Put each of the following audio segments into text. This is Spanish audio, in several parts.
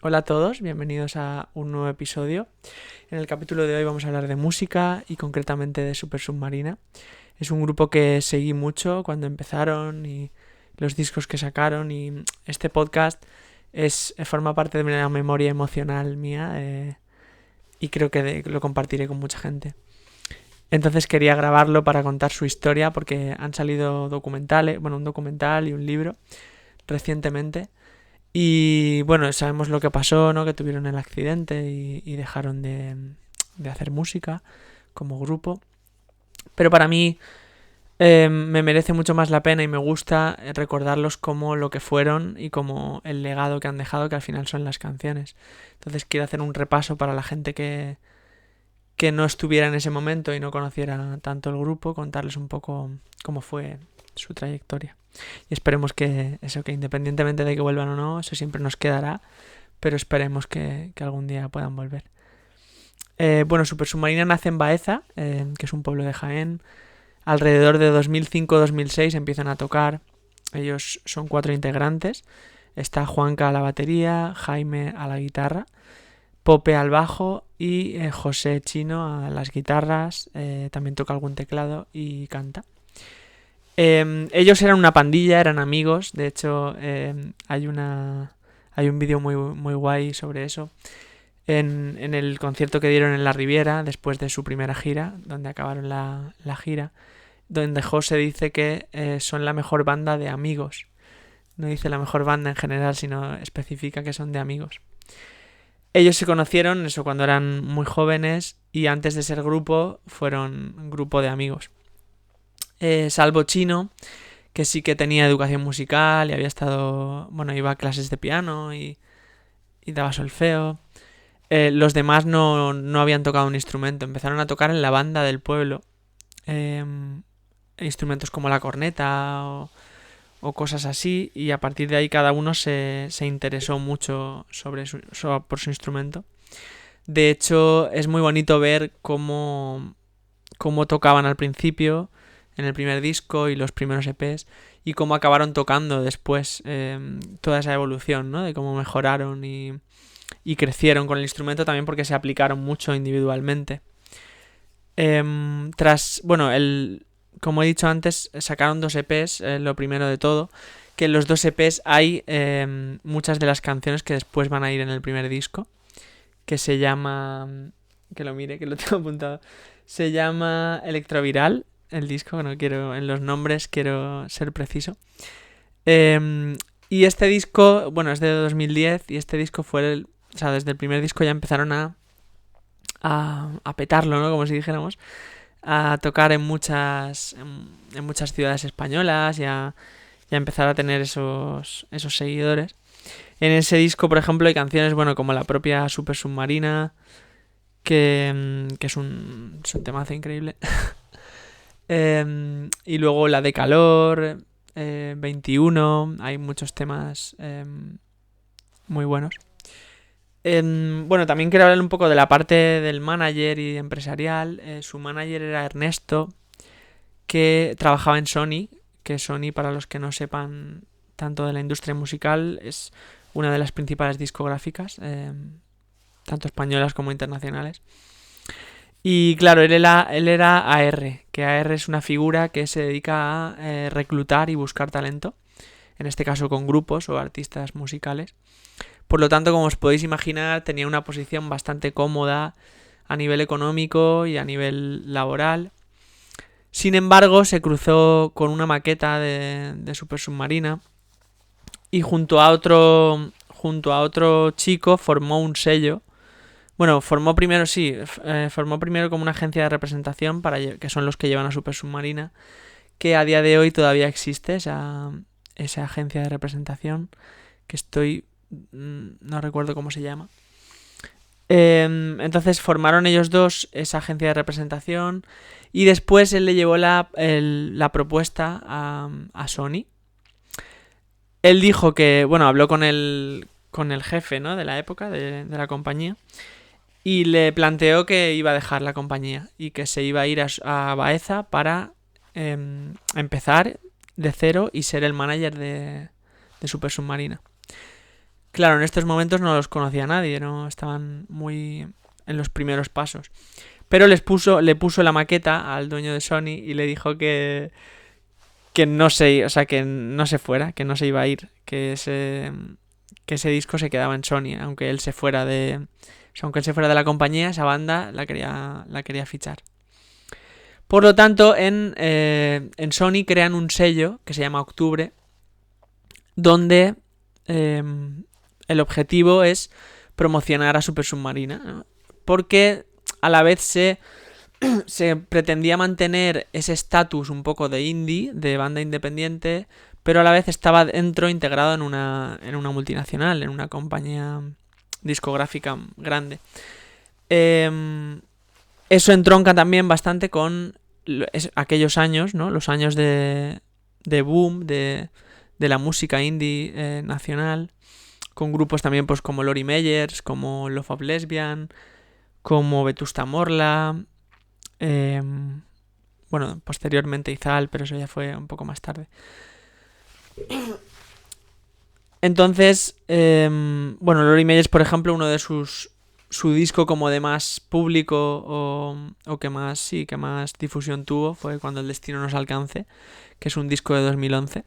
Hola a todos, bienvenidos a un nuevo episodio. En el capítulo de hoy vamos a hablar de música y concretamente de Super Submarina. Es un grupo que seguí mucho cuando empezaron y los discos que sacaron, y este podcast forma parte de una memoria emocional mía, y creo que lo compartiré con mucha gente. Entonces quería grabarlo para contar su historia porque han salido documentales, un documental y un libro recientemente. Y bueno, sabemos lo que pasó, ¿no? Que tuvieron el accidente y dejaron de hacer música como grupo. Pero para mí me merece mucho más la pena y me gusta recordarlos como lo que fueron y como el legado que han dejado, que al final son las canciones. Entonces quiero hacer un repaso para la gente que no estuviera en ese momento y no conociera tanto el grupo, contarles un poco cómo fue su trayectoria. Y esperemos que eso, que independientemente de que vuelvan o no, eso siempre nos quedará, pero esperemos que algún día puedan volver. Super Submarina nace en Baeza, que es un pueblo de Jaén. Alrededor de 2005-2006 empiezan a tocar. Ellos son 4 integrantes. Está Juanca a la batería, Jaime a la guitarra, Pope al bajo y José Chino a las guitarras. También toca algún teclado y canta. Ellos eran una pandilla, eran amigos. De hecho, hay un vídeo muy guay sobre eso. En el concierto que dieron en la Riviera, después de su primera gira, donde acabaron la gira, donde José dice que son la mejor banda de amigos. No dice la mejor banda en general, sino especifica que son de amigos. Ellos se conocieron eso cuando eran muy jóvenes y antes de ser grupo fueron un grupo de amigos. Salvo Chino, que sí que tenía educación musical y había estado, iba a clases de piano y daba solfeo. Los demás no habían tocado un instrumento, empezaron a tocar en la banda del pueblo. Instrumentos como la corneta o cosas así, y a partir de ahí cada uno se interesó mucho por su instrumento. De hecho, es muy bonito ver cómo tocaban al principio, en el primer disco y los primeros EPs, y cómo acabaron tocando después, toda esa evolución, ¿no? De cómo mejoraron y crecieron con el instrumento, también porque se aplicaron mucho individualmente. Como he dicho antes, sacaron 2 EPs, lo primero de todo, que en los 2 EPs hay muchas de las canciones que después van a ir en el primer disco, que se llama... Que lo mire, que lo tengo apuntado. Se llama Electroviral, el disco, no quiero... En los nombres quiero ser preciso. Y este disco, es de 2010, y este disco fue desde el primer disco ya empezaron a petarlo, ¿no? Como si dijéramos, a tocar en muchas ciudades españolas y a empezar a tener esos seguidores. En ese disco, por ejemplo, hay canciones, como la propia Super Submarina, que es un temazo increíble. Y luego la de Calor, 21, hay muchos temas muy buenos. También quiero hablar un poco de la parte del manager y empresarial. Su manager era Ernesto, que trabajaba en Sony, que Sony, para los que no sepan tanto de la industria musical, es una de las principales discográficas, tanto españolas como internacionales. Y claro, él era AR, que AR es una figura que se dedica a reclutar y buscar talento, en este caso con grupos o artistas musicales. Por lo tanto, como os podéis imaginar, tenía una posición bastante cómoda a nivel económico y a nivel laboral. Sin embargo, se cruzó con una maqueta de Super Submarina y junto a otro chico formó un sello. Formó primero como una agencia de representación, que son los que llevan a Super Submarina, que a día de hoy todavía existe esa agencia de representación, que no recuerdo cómo se llama. Entonces formaron ellos dos esa agencia de representación y después él le llevó la propuesta a Sony. Él dijo que, habló con el jefe, ¿no? De la época, de la compañía, y le planteó que iba a dejar la compañía y que se iba a ir a Baeza para empezar de cero y ser el manager de Super Submarina. claro, en estos momentos no los conocía nadie, no estaban muy en los primeros pasos. Pero le puso la maqueta al dueño de Sony y le dijo que no se, o sea, que no se fuera, que no se iba a ir, que ese disco se quedaba en Sony, aunque él se fuera de, o sea, aunque él se fuera de la compañía, esa banda la quería fichar. Por lo tanto, en Sony crean un sello que se llama Octubre, donde el objetivo es promocionar a Super Submarina, ¿no? Porque a la vez se pretendía mantener ese estatus un poco de indie, de banda independiente, pero a la vez estaba integrado en una multinacional, en una compañía discográfica grande. Eso entronca también bastante con aquellos años, ¿no? Los años de boom de la música indie nacional, con grupos también pues como Lori Meyers, como Love of Lesbian, como Vetusta Morla, bueno, posteriormente Izal, pero eso ya fue un poco más tarde. Entonces, bueno, Lori Meyers, por ejemplo, uno de su disco como de más público o que más difusión tuvo fue Cuando el destino nos alcance, que es un disco de 2011.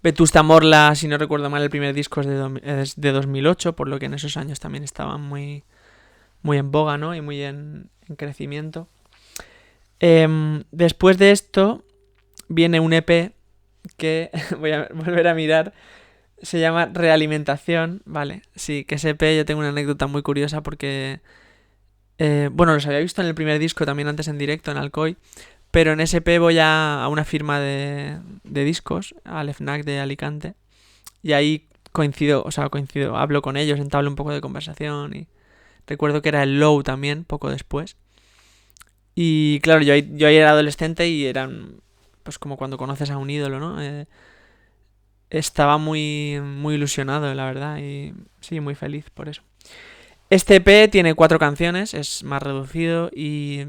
Vetusta Morla, si no recuerdo mal, el primer disco es de 2008, por lo que en esos años también estaban muy en boga, ¿no? Y muy en crecimiento. Después de esto viene un EP que voy a volver a mirar. Se llama Realimentación, vale. Sí, que ese EP yo tengo una anécdota muy curiosa porque... bueno, los había visto en el primer disco también antes en directo en Alcoy, pero en ese EP voy a una firma de discos, al FNAC de Alicante, y ahí coincido, hablo con ellos, entablo un poco de conversación y recuerdo que era el Low también, poco después. Y claro, yo ahí era adolescente y eran pues como cuando conoces a un ídolo, ¿no? Estaba muy ilusionado, la verdad, y sí, muy feliz por eso. Este EP tiene 4 canciones, es más reducido y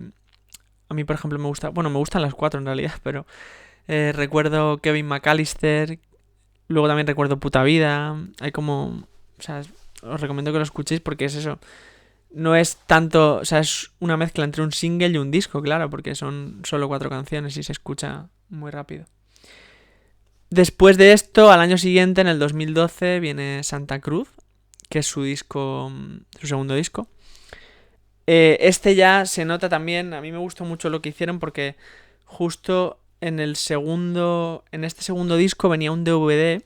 a mí, por ejemplo, me gustan las 4 en realidad, pero recuerdo Kevin McAllister, luego también recuerdo Puta Vida, hay como... O sea, os recomiendo que lo escuchéis porque es eso. No es tanto, o sea, es una mezcla entre un single y un disco, claro, porque son solo 4 canciones y se escucha muy rápido. Después de esto, al año siguiente, en el 2012, viene Santa Cruz, que es su segundo disco. Este ya se nota también, a mí me gustó mucho lo que hicieron porque justo en este segundo disco venía un DVD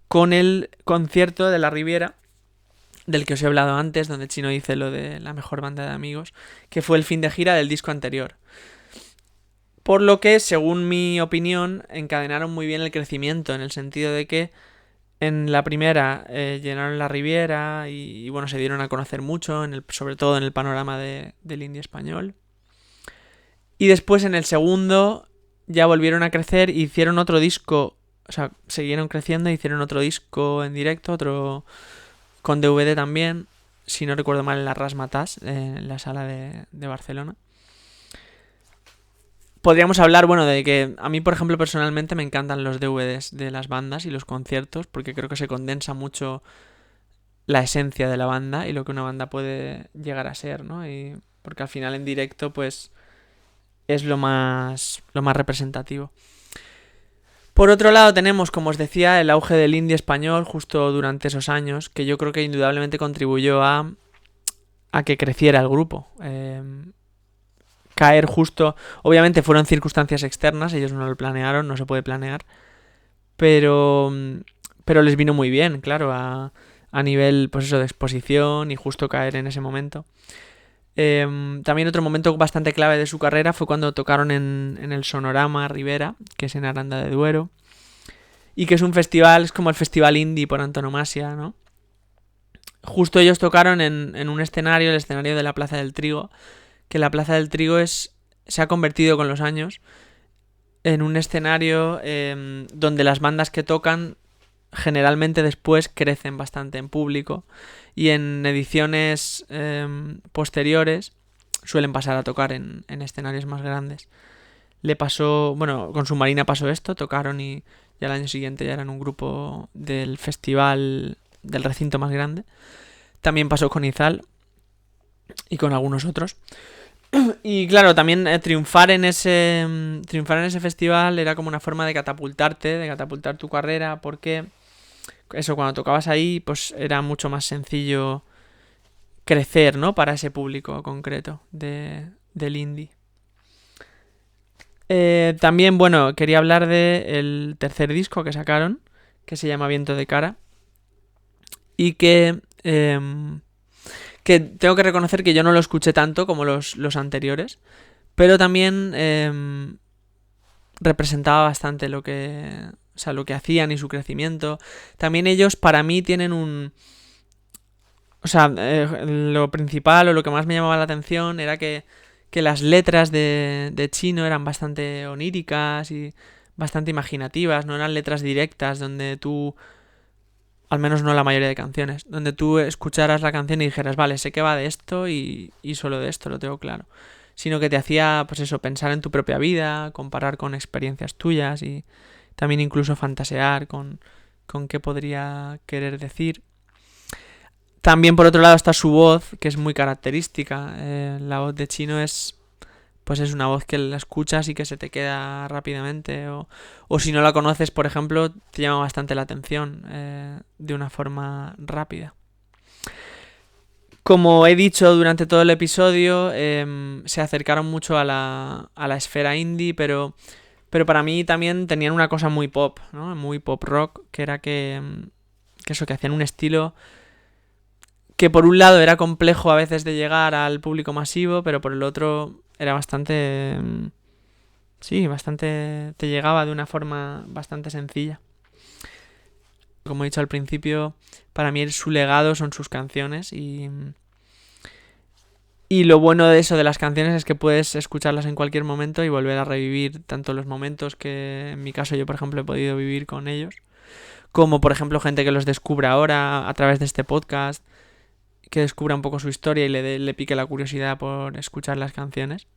con el concierto de La Riviera, del que os he hablado antes, donde Chino dice lo de la mejor banda de amigos, que fue el fin de gira del disco anterior. Por lo que, según mi opinión, encadenaron muy bien el crecimiento, en el sentido de que en la primera llenaron La Riviera y bueno, se dieron a conocer mucho, sobre todo en el panorama del indie español. Y después en el segundo ya volvieron a crecer e hicieron otro disco, o sea, siguieron creciendo e hicieron otro disco en directo, otro con DVD también, si no recuerdo mal, en la Razzmatazz, en la sala de Barcelona. Podríamos hablar, bueno, de que a mí, por ejemplo, personalmente me encantan los DVDs de las bandas y los conciertos, porque creo que se condensa mucho la esencia de la banda y lo que una banda puede llegar a ser, ¿no? Y porque al final en directo, pues, es lo más representativo. Por otro lado tenemos, como os decía, el auge del indie español justo durante esos años, que yo creo que indudablemente contribuyó a que creciera el grupo. Caer justo... Obviamente fueron circunstancias externas, ellos no lo planearon, no se puede planear, pero les vino muy bien, claro, a nivel pues eso, de exposición y justo caer en ese momento. También otro momento bastante clave de su carrera fue cuando tocaron en el Sonorama Rivera, que es en Aranda de Duero, y que es un festival, es como el festival indie por antonomasia, ¿no? Justo ellos tocaron en un escenario, el escenario de la Plaza del Trigo, que la Plaza del Trigo se ha convertido con los años en un escenario donde las bandas que tocan generalmente después crecen bastante en público y en ediciones posteriores suelen pasar a tocar en escenarios más grandes. Le pasó, bueno, con Submarina pasó esto, tocaron y al año siguiente ya eran un grupo del festival del recinto más grande. También pasó con Izal y con algunos otros. Y claro, también triunfar en ese festival era como una forma de catapultar tu carrera, porque eso, cuando tocabas ahí, pues era mucho más sencillo crecer, ¿no? Para ese público concreto del indie. También, bueno, quería hablar del tercer disco que sacaron, que se llama Viento de Cara, y que tengo que reconocer que yo no lo escuché tanto como los anteriores, pero también representaba bastante lo que hacían y su crecimiento. También ellos, para mí, tienen lo principal o lo que más me llamaba la atención era que las letras de Chino eran bastante oníricas y bastante imaginativas, no eran letras directas donde tú, al menos no la mayoría de canciones, donde tú escucharas la canción y dijeras, vale, sé que va de esto y solo de esto, lo tengo claro. Sino que te hacía, pues eso, pensar en tu propia vida, comparar con experiencias tuyas y también incluso fantasear con qué podría querer decir. También por otro lado está su voz, que es muy característica. La voz de Chino es una voz que la escuchas y que se te queda rápidamente. O si no la conoces, por ejemplo, te llama bastante la atención de una forma rápida. Como he dicho durante todo el episodio, se acercaron mucho a la esfera indie, pero para mí también tenían una cosa muy pop, ¿no? Muy pop rock, que era que hacían un estilo que por un lado era complejo a veces de llegar al público masivo, pero por el otro era bastante te llegaba de una forma bastante sencilla. Como he dicho al principio, para mí su legado son sus canciones y lo bueno de eso de las canciones es que puedes escucharlas en cualquier momento y volver a revivir tanto los momentos que en mi caso yo por ejemplo he podido vivir con ellos, como por ejemplo gente que los descubra ahora a través de este podcast, que descubra un poco su historia y le pique la curiosidad por escuchar las canciones.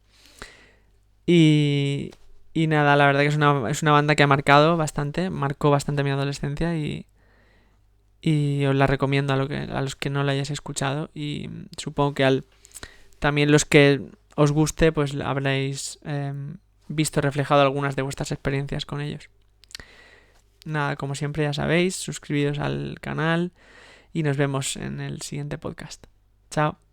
Y nada, la verdad que es una banda que marcó bastante mi adolescencia y os la recomiendo a los que no la hayáis escuchado y supongo que también los que os guste pues habréis visto reflejado algunas de vuestras experiencias con ellos. Nada, como siempre ya sabéis, suscribiros al canal y nos vemos en el siguiente podcast. Chao.